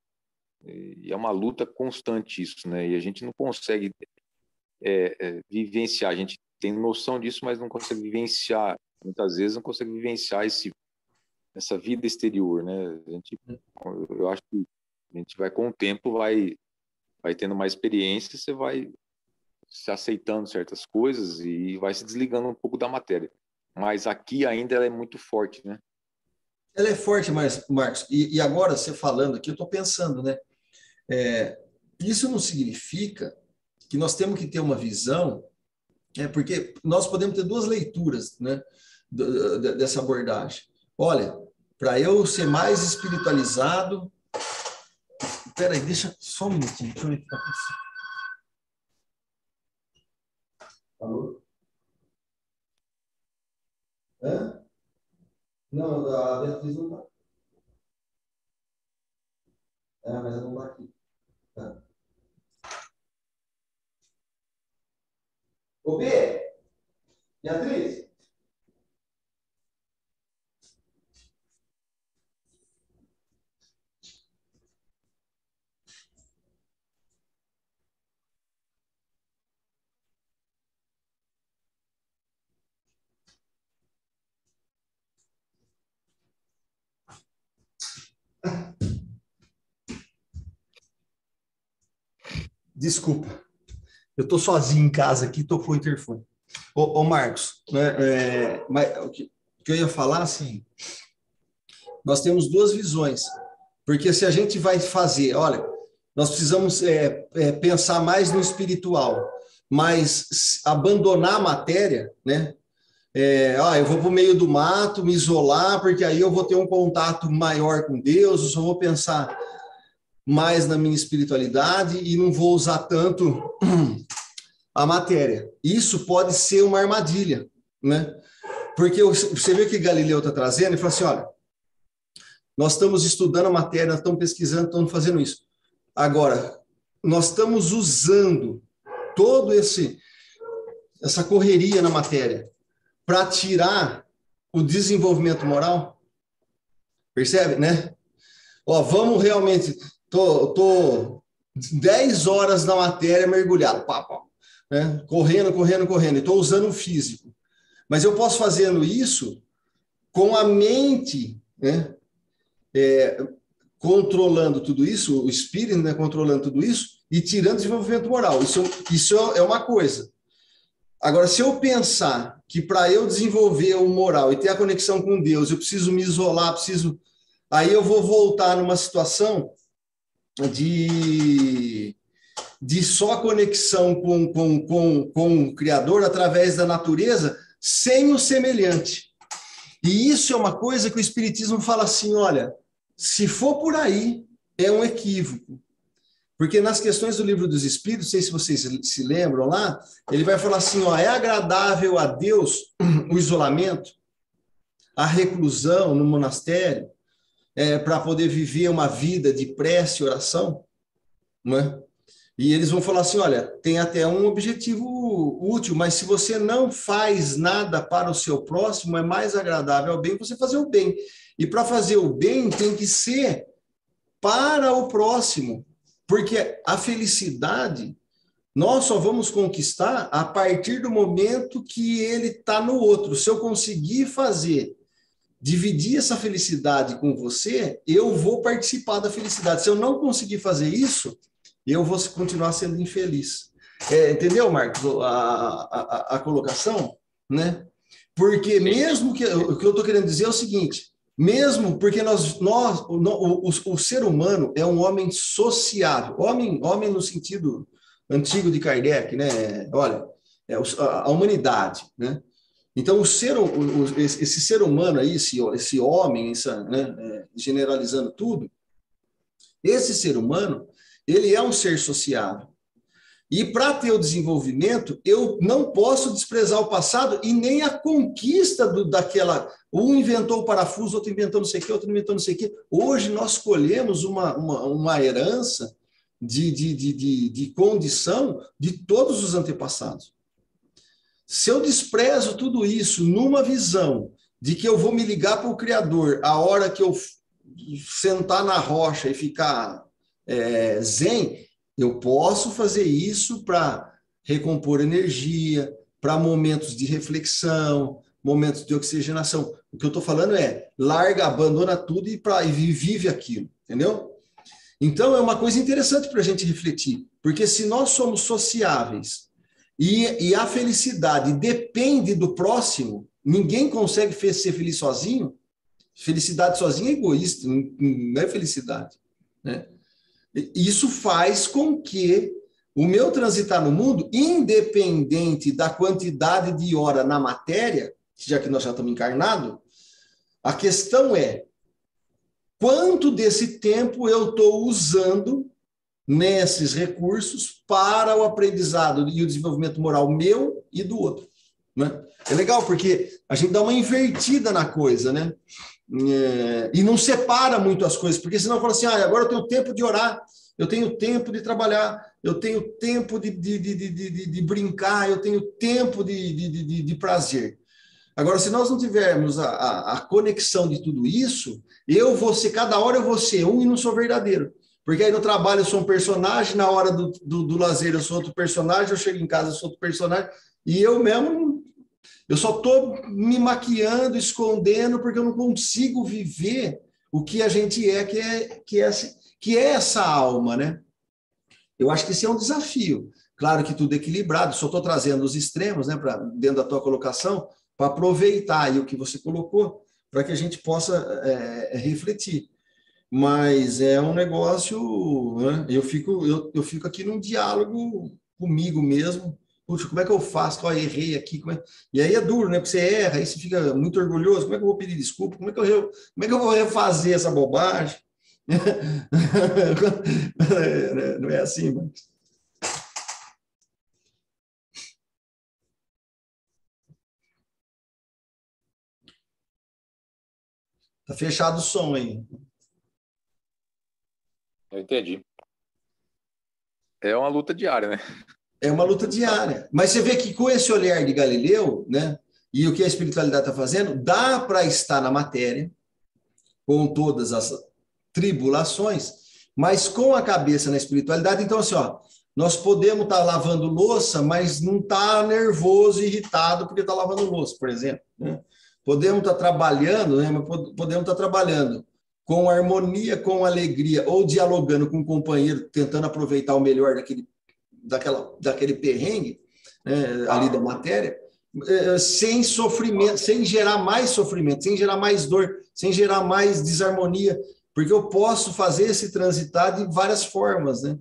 e é uma luta constante isso, né? E a gente não consegue vivenciar, a gente tem noção disso, mas não consegue vivenciar, muitas vezes não consegue vivenciar essa vida exterior, né? Eu acho que a gente vai, com o tempo, vai tendo mais experiência, você vai se aceitando certas coisas e vai se desligando um pouco da matéria. Mas aqui ainda ela é muito forte, né? Ela é forte, Marcos. E agora, você falando aqui, eu estou pensando, né? Isso não significa que nós temos que ter uma visão, porque nós podemos ter duas leituras, né, dessa abordagem. Olha, para eu ser mais espiritualizado... Espera aí, deixa só um minutinho, deixa eu ver o que está acontecendo. Alô? Hã? Não, a Beatriz não está. Mas ela não está aqui. Tá. Ô, B! Beatriz? Desculpa. Eu estou sozinho em casa aqui, tocou o interfone. Ô Marcos, né, mas o que eu ia falar, assim, nós temos duas visões. Porque se a gente vai fazer, olha, nós precisamos pensar mais no espiritual, mas abandonar a matéria, né? Eu vou para o meio do mato, me isolar, porque aí eu vou ter um contato maior com Deus, eu só vou pensar mais na minha espiritualidade e não vou usar tanto a matéria. Isso pode ser uma armadilha, né? Porque você vê o que Galileu está trazendo, ele fala assim, olha, nós estamos estudando a matéria, nós estamos pesquisando, estamos fazendo isso. Agora, nós estamos usando todo essa correria na matéria para tirar o desenvolvimento moral. Percebe, né? Vamos realmente... Tô 10 horas na matéria mergulhado, né? Correndo. Estou usando o físico. Mas eu posso fazendo isso com a mente, né? Controlando tudo isso, o espírito, né, controlando tudo isso e tirando desenvolvimento moral. Isso é uma coisa. Agora, se eu pensar que para eu desenvolver o moral e ter a conexão com Deus, eu preciso me isolar, aí eu vou voltar numa situação de só conexão com o Criador através da natureza, sem o semelhante. E isso é uma coisa que o Espiritismo fala assim, olha, se for por aí, é um equívoco. Porque nas questões do Livro dos Espíritos, não sei se vocês se lembram lá, ele vai falar assim, é agradável a Deus o isolamento, a reclusão no monastério, para poder viver uma vida de prece e oração? Não é? E eles vão falar assim, olha, tem até um objetivo útil, mas se você não faz nada para o seu próximo, é mais agradável ao bem você fazer o bem. E para fazer o bem tem que ser para o próximo, porque a felicidade nós só vamos conquistar a partir do momento que ele está no outro. Se eu conseguir fazer, dividir essa felicidade com você, eu vou participar da felicidade. Se eu não conseguir fazer isso, eu vou continuar sendo infeliz. Entendeu, Marcos, a colocação? Né? Porque Sim. mesmo que o que eu estou querendo dizer é o seguinte, mesmo porque o ser humano é um homem sociável, homem no sentido antigo de Kardec, né? Olha, a humanidade, né? Então, esse ser humano aí, esse homem, né, generalizando tudo, esse ser humano, ele é um ser sociável. E para ter o desenvolvimento, eu não posso desprezar o passado e nem a conquista daquela. Um inventou o parafuso, outro inventou não sei o quê, outro inventou não sei o quê. Hoje nós colhemos uma herança de condição de todos os antepassados. Se eu desprezo tudo isso numa visão de que eu vou me ligar para o Criador a hora que eu sentar na rocha e ficar zen, eu posso fazer isso para recompor energia, para momentos de reflexão, momentos de oxigenação. O que eu estou falando é larga, abandona tudo e vive aquilo, entendeu? Então é uma coisa interessante para a gente refletir, porque se nós somos sociáveis e a felicidade depende do próximo, ninguém consegue ser feliz sozinho. Felicidade sozinha é egoísta, não é felicidade, né? Isso faz com que o meu transitar no mundo, independente da quantidade de hora na matéria, já que nós já estamos encarnados, a questão é quanto desse tempo eu estou usando nesses recursos para o aprendizado e o desenvolvimento moral meu e do outro, né? É legal porque a gente dá uma invertida na coisa, né? E não separa muito as coisas, porque senão fala assim, agora eu tenho tempo de orar, eu tenho tempo de trabalhar, eu tenho tempo de brincar, eu tenho tempo de prazer. Agora, se nós não tivermos a conexão de tudo isso, cada hora eu vou ser um e não sou verdadeiro. Porque aí no trabalho eu sou um personagem, na hora do lazer eu sou outro personagem, eu chego em casa eu sou outro personagem, e eu mesmo, eu só estou me maquiando, escondendo, porque eu não consigo viver o que a gente que é essa alma, né? Eu acho que esse é um desafio. Claro que tudo equilibrado, só estou trazendo os extremos, né, dentro da tua colocação, para aproveitar aí o que você colocou, para que a gente possa refletir. Mas é um negócio, né? Eu fico aqui num diálogo comigo mesmo. Puxa, como é que eu faço? Errei aqui. E aí é duro, né? Porque você erra, aí você fica muito orgulhoso. Como é que eu vou pedir desculpa? Como é que eu vou refazer essa bobagem? Não é assim, mas... Tá fechado o som aí. Eu entendi. É uma luta diária, né? É uma luta diária. Mas você vê que com esse olhar de Galileu, né, e o que a espiritualidade está fazendo, dá para estar na matéria, com todas as tribulações, mas com a cabeça na espiritualidade. Então, assim, nós podemos estar lavando louça, mas não estar nervoso, irritado, porque está lavando louça, por exemplo, né? Podemos estar trabalhando, né, mas podemos estar trabalhando com harmonia, com alegria, ou dialogando com um companheiro, tentando aproveitar o melhor daquele perrengue, né, ali da matéria, sem sofrimento, sem gerar mais sofrimento, sem gerar mais dor, sem gerar mais desarmonia, porque eu posso fazer esse transitar de várias formas, né?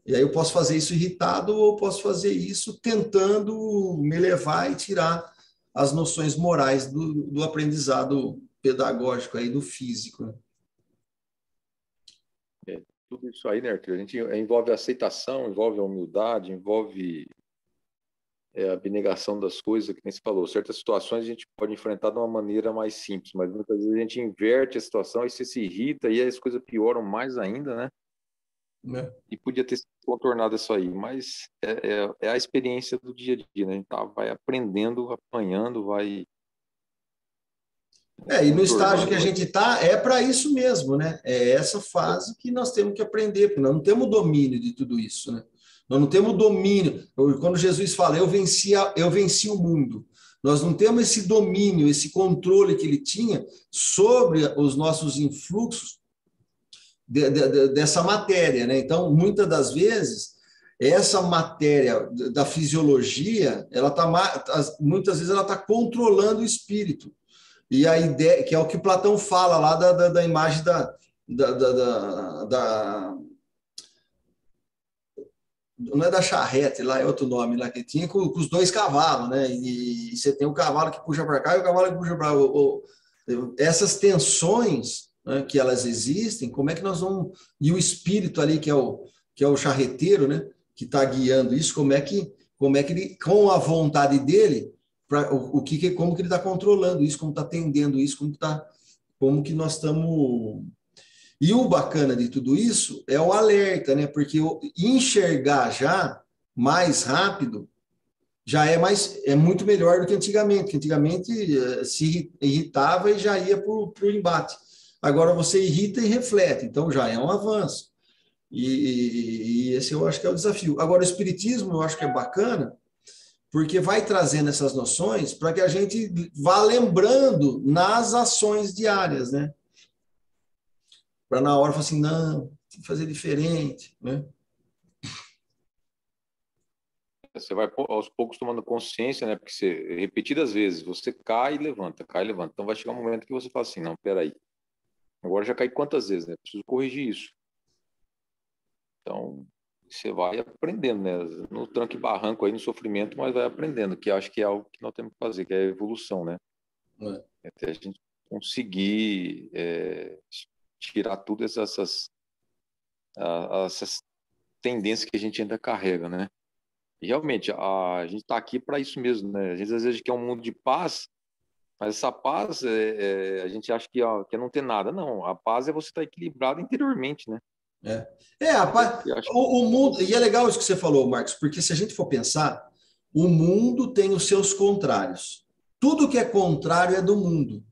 E aí eu posso fazer isso irritado ou posso fazer isso tentando me levar e tirar as noções morais do aprendizado pedagógico aí do físico, né? Tudo isso aí, né, Arthur? A gente envolve a aceitação, envolve a humildade, envolve a abnegação das coisas, que nem você falou. Certas situações a gente pode enfrentar de uma maneira mais simples, mas muitas vezes a gente inverte a situação e você se irrita e as coisas pioram mais ainda, né? E podia ter contornado isso aí, mas é a experiência do dia a dia, né? A gente vai aprendendo, apanhando, vai... E no estágio que a gente está, é para isso mesmo, né? É essa fase que nós temos que aprender, porque nós não temos domínio de tudo isso, né? Nós não temos domínio. Quando Jesus fala, eu venci o mundo, nós não temos esse domínio, esse controle que ele tinha sobre os nossos influxos dessa matéria, né? Então, muitas das vezes, essa matéria da fisiologia, muitas vezes ela está controlando o espírito. E a ideia, que é o que Platão fala lá da imagem não é da charrete, lá é outro nome, lá que tinha com os dois cavalos, né? E você tem o cavalo que puxa para cá e o cavalo que puxa para lá. Essas tensões, né, que elas existem, como é que nós vamos... E o espírito ali, que é o charreteiro, né, que está guiando isso, como é que ele, com a vontade dele, como que ele está controlando isso, como está atendendo isso, como que nós estamos... E o bacana de tudo isso é o alerta, né? Porque enxergar já mais rápido já é muito melhor do que antigamente, que antigamente se irritava e já ia para o embate. Agora você irrita e reflete, então já é um avanço. E esse eu acho que é o desafio. Agora, o espiritismo eu acho que é bacana, porque vai trazendo essas noções para que a gente vá lembrando nas ações diárias, né? Para na hora falar assim, não, tem que fazer diferente, né? Você vai aos poucos tomando consciência, né? Porque repetidas vezes você cai e levanta, cai e levanta. Então vai chegar um momento que você fala assim, não, peraí, agora já caí quantas vezes, né? Preciso corrigir isso. Então você vai aprendendo, né? No tranco e barranco aí, no sofrimento, mas vai aprendendo, que acho que é algo que nós temos que fazer, que é a evolução, né? Até a gente conseguir tirar todas essas tendências que a gente ainda carrega, né? E realmente, a gente está aqui para isso mesmo, né? A gente às vezes quer um mundo de paz, mas essa paz, a gente acha que é não ter nada. Não, a paz é você estar equilibrado interiormente, né? A paz, o mundo... E é legal isso que você falou, Marcos, porque se a gente for pensar, o mundo tem os seus contrários. Tudo que é contrário é do mundo.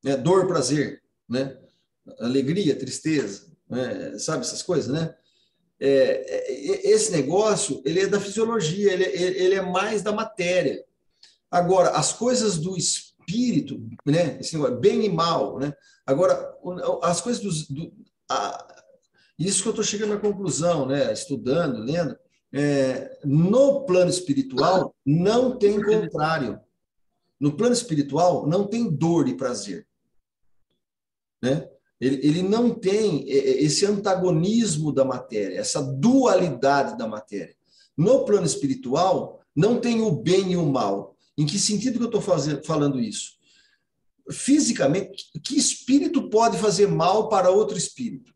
Né? Dor, prazer, né? Alegria, tristeza, né? Sabe essas coisas, né? Esse negócio, ele é da fisiologia, ele é mais da matéria. Agora, as coisas do espírito, né? Esse negócio, bem e mal, né? Agora, as coisas isso que eu estou chegando à conclusão, né? Estudando, lendo, no plano espiritual não tem contrário. No plano espiritual não tem dor e prazer, né? Ele não tem esse antagonismo da matéria, essa dualidade da matéria. No plano espiritual, não tem o bem e o mal. Em que sentido que eu estou falando isso? Fisicamente, que espírito pode fazer mal para outro espírito?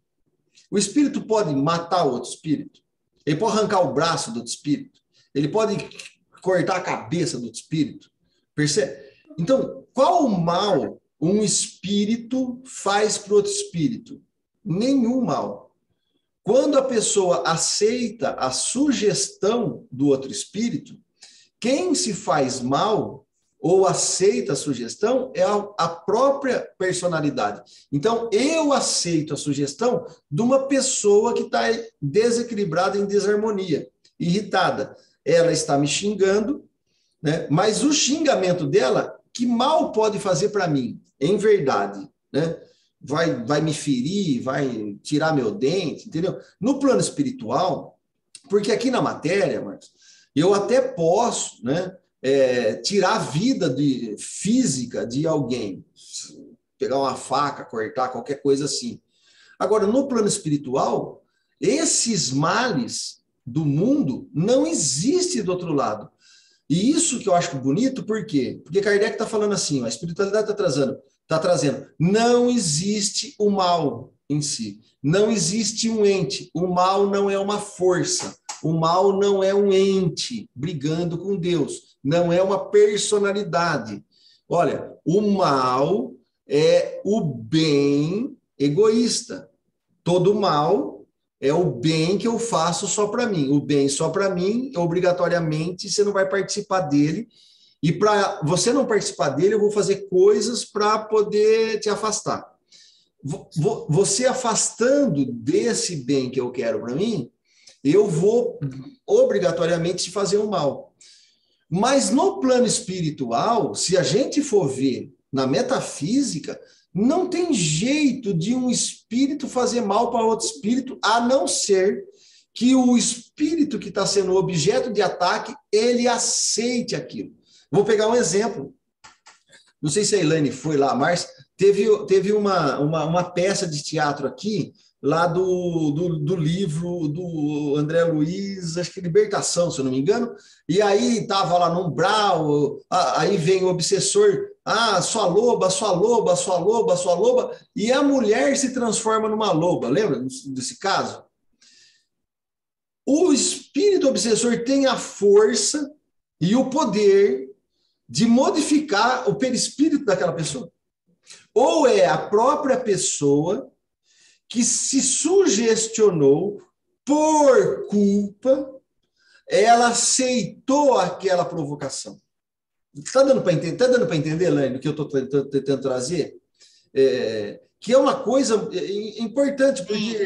O espírito pode matar outro espírito? Ele pode arrancar o braço do outro espírito? Ele pode cortar a cabeça do outro espírito? Percebe? Então, qual o mal um espírito faz para outro espírito? Nenhum mal. Quando a pessoa aceita a sugestão do outro espírito, quem se faz mal ou aceita a sugestão é a própria personalidade. Então, eu aceito a sugestão de uma pessoa que está desequilibrada, em desarmonia, irritada. Ela está me xingando, né? Mas o xingamento dela, que mal pode fazer para mim? Em verdade, né? Vai me ferir, vai tirar meu dente, entendeu? No plano espiritual, porque aqui na matéria, Marcos, eu até posso, né, tirar a vida física de alguém, pegar uma faca, cortar, qualquer coisa assim. Agora, no plano espiritual, esses males do mundo não existem do outro lado. E isso que eu acho bonito, por quê? Porque Kardec está falando assim, a espiritualidade está trazendo, não existe o mal em si, não existe um ente, o mal não é uma força, O mal não é um ente brigando com Deus, não é uma personalidade. Olha, o mal é o bem egoísta. Todo mal é o bem que eu faço só para mim. O bem só para mim, obrigatoriamente, você não vai participar dele. E para você não participar dele, eu vou fazer coisas para poder te afastar. Você afastando desse bem que eu quero para mim, eu vou obrigatoriamente te fazer um mal. Mas no plano espiritual, se a gente for ver na metafísica, não tem jeito de um espírito fazer mal para outro espírito, a não ser que o espírito que está sendo objeto de ataque, ele aceite aquilo. Vou pegar um exemplo. Não sei se a Elaine foi lá, mas teve uma peça de teatro aqui, lá do livro do André Luiz, acho que Libertação, se eu não me engano, e aí estava lá no umbral, aí vem o obsessor, sua loba, sua loba, sua loba, sua loba, e a mulher se transforma numa loba, lembra desse caso? O espírito obsessor tem a força e o poder de modificar o perispírito daquela pessoa. Ou é a própria pessoa que se sugestionou por culpa, ela aceitou aquela provocação. Está dando para entender, Elaine, o que eu estou tentando trazer? Que é uma coisa importante, porque...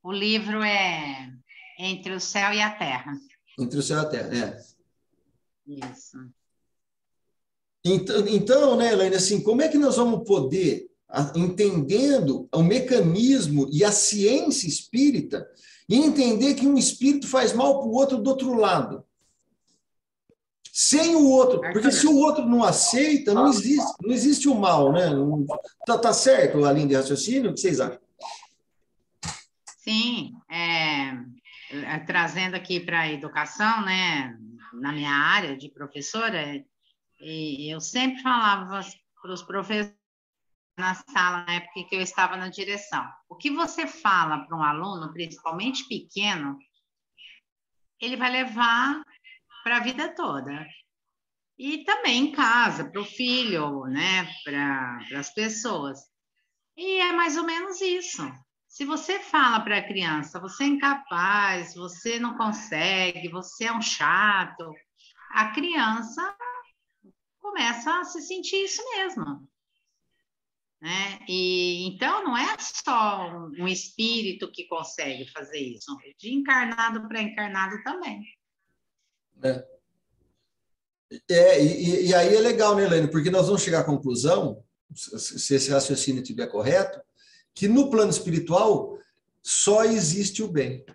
O livro é Entre o Céu e a Terra. Entre o Céu e a Terra, Isso. Então, né, Elaine, assim, como é que nós vamos poder, entendendo o mecanismo e a ciência espírita, e entender que um espírito faz mal para o outro do outro lado? Sem o outro, porque se o outro não aceita, não existe o mal, né? Tá certo a linha de raciocínio? O que vocês acham? Sim, trazendo aqui para a educação, né, na minha área de professora, e eu sempre falava para os professores na sala, na época que eu estava na direção, o que você fala para um aluno, principalmente pequeno, ele vai levar para a vida toda. E também em casa, para o filho, né, para as pessoas. E é mais ou menos isso. Se você fala para a criança, você é incapaz, você não consegue, você é um chato, a criança começa a se sentir isso mesmo, né? E então não é só um espírito que consegue fazer isso, de encarnado para encarnado também. E aí é legal, né, Elaine? Porque nós vamos chegar à conclusão, se esse raciocínio estiver correto, que no plano espiritual só existe o bem.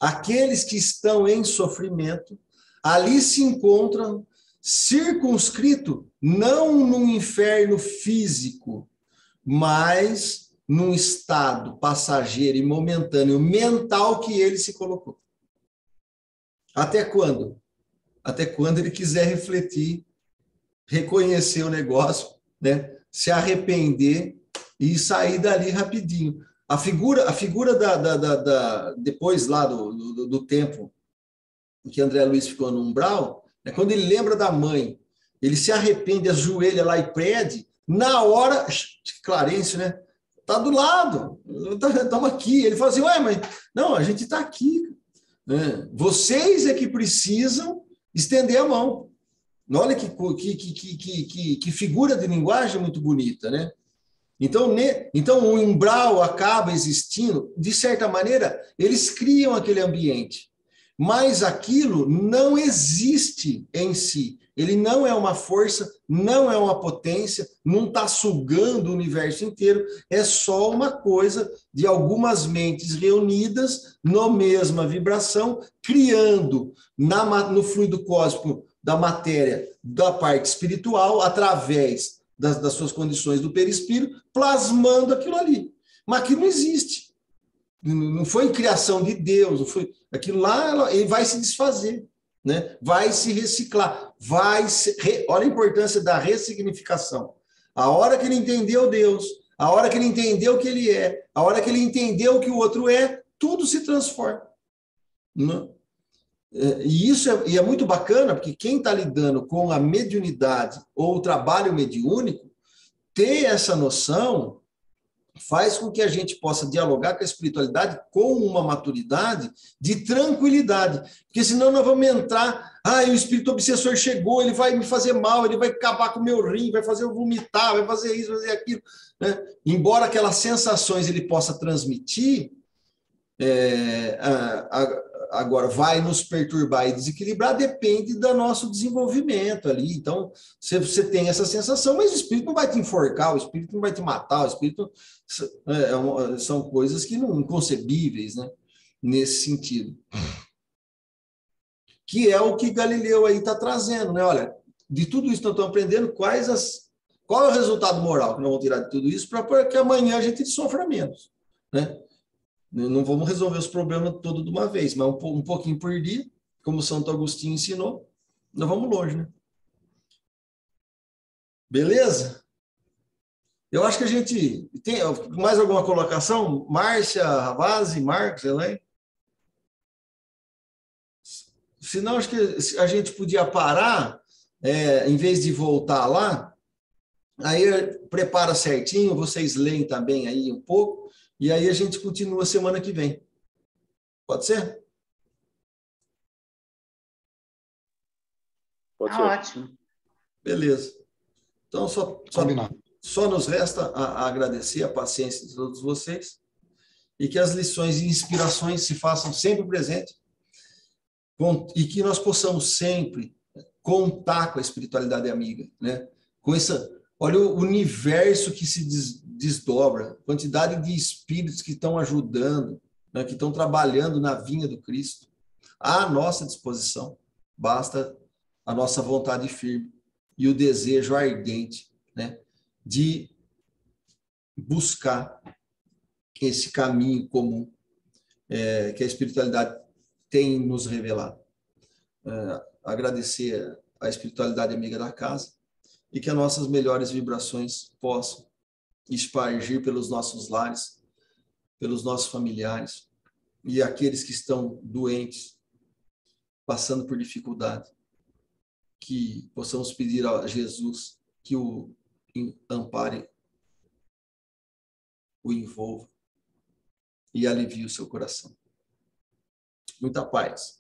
Aqueles que estão em sofrimento, ali se encontram circunscrito, não num inferno físico, mas num estado passageiro e momentâneo mental que ele se colocou. Até quando? Até quando ele quiser refletir, reconhecer o negócio, né? Se arrepender e sair dali rapidinho. A figura depois lá do tempo em que André Luiz ficou no umbral, é quando ele lembra da mãe, ele se arrepende, ajoelha lá e pede, na hora, Clarencio, né? Tá do lado, estamos aqui. Ele fala assim, ué, mas não, a gente está aqui. Né? Vocês é que precisam estender a mão. Olha que figura de linguagem muito bonita, né? Então, o umbral acaba existindo, de certa maneira, eles criam aquele ambiente, mas aquilo não existe em si. Ele não é uma força, não é uma potência, não está sugando o universo inteiro, é só uma coisa de algumas mentes reunidas na mesma vibração, criando no fluido cósmico da matéria, da parte espiritual, através das suas condições do perispírito, plasmando aquilo ali. Mas aquilo não existe. Não foi criação de Deus, não foi. Aquilo lá ele vai se desfazer, né? Vai se reciclar, olha a importância da ressignificação. A hora que ele entendeu Deus, a hora que ele entendeu o que ele é, a hora que ele entendeu o que o outro é, tudo se transforma. Não? E isso é muito bacana, porque quem está lidando com a mediunidade ou o trabalho mediúnico, ter essa noção faz com que a gente possa dialogar com a espiritualidade com uma maturidade de tranquilidade. Porque senão nós vamos entrar, o espírito obsessor chegou, ele vai me fazer mal, ele vai acabar com o meu rim, vai fazer eu vomitar, vai fazer isso, vai fazer aquilo. Né? Embora aquelas sensações ele possa transmitir, agora vai nos perturbar e desequilibrar, depende do nosso desenvolvimento ali. Então, você tem essa sensação, mas o espírito não vai te enforcar, o espírito não vai te matar, o espírito são coisas que não inconcebíveis, né? Nesse sentido. Que é o que Galileu aí está trazendo, né? Olha, de tudo isso que nós estamos aprendendo, qual é o resultado moral que nós vamos tirar de tudo isso para que amanhã a gente sofra menos, né? Não vamos resolver os problemas todos de uma vez, mas um pouquinho por dia, como Santo Agostinho ensinou, nós vamos longe, né? Beleza? Eu acho que a gente... Tem mais alguma colocação? Márcia, Ravazzi, Marcos, Elaine? Senão, acho que a gente podia parar, em vez de voltar lá, aí prepara certinho, vocês leem também aí um pouco, e aí a gente continua semana que vem. Pode ser? Pode ser. Ótimo. Beleza. Então, só nos resta agradecer a paciência de todos vocês e que as lições e inspirações se façam sempre presentes e que nós possamos sempre contar com a espiritualidade amiga, né? Olha o universo que se desdobra, quantidade de espíritos que estão ajudando, né, que estão trabalhando na vinha do Cristo, à nossa disposição. Basta a nossa vontade firme e o desejo ardente, né, de buscar esse caminho comum que a espiritualidade tem nos revelado. Agradecer a espiritualidade amiga da casa e que as nossas melhores vibrações possam espargir pelos nossos lares, pelos nossos familiares e aqueles que estão doentes, passando por dificuldade, que possamos pedir a Jesus que o ampare, o envolva e alivie o seu coração. Muita paz.